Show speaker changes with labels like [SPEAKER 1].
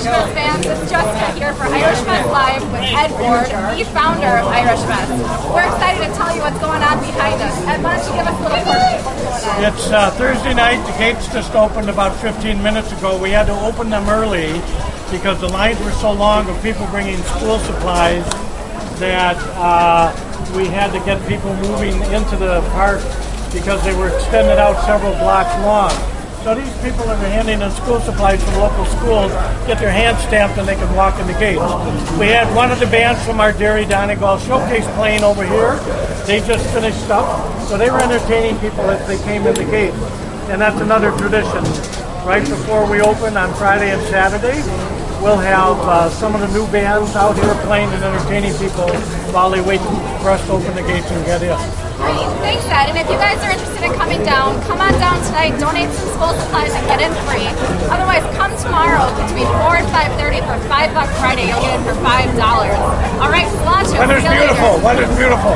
[SPEAKER 1] Mess fans, it's Jessica here for Irish Mess Live with Ed Ward, the founder of Irish Mess. We're excited to tell you what's going on behind us. Ed, why don't you give us a little portion of what's going on?
[SPEAKER 2] It's Thursday night. The gates just opened about 15 minutes ago. We had to open them early because the lines were so long of people bringing school supplies that we had to get people moving into the park because they were extended out several blocks long. So these people that are handing in school supplies from local schools get their hand stamped and they can walk in the gates. We had one of the bands from our Derry Donegal Showcase playing over here. They just finished up, so they were entertaining people as they came in the gate. And that's another tradition. Right before we open on Friday and Saturday, we'll have some of the new bands out here playing and entertaining people while they wait for us to open the gates and get in.
[SPEAKER 1] Great, thanks Ed. And if you guys are interested in coming down, come on down tonight, donate some school supplies and get in free. Otherwise, come tomorrow between 4 and 5:30 for $5 Friday. You'll get in for $5. All right, Sláinte.
[SPEAKER 2] Weather's beautiful. Weather's beautiful.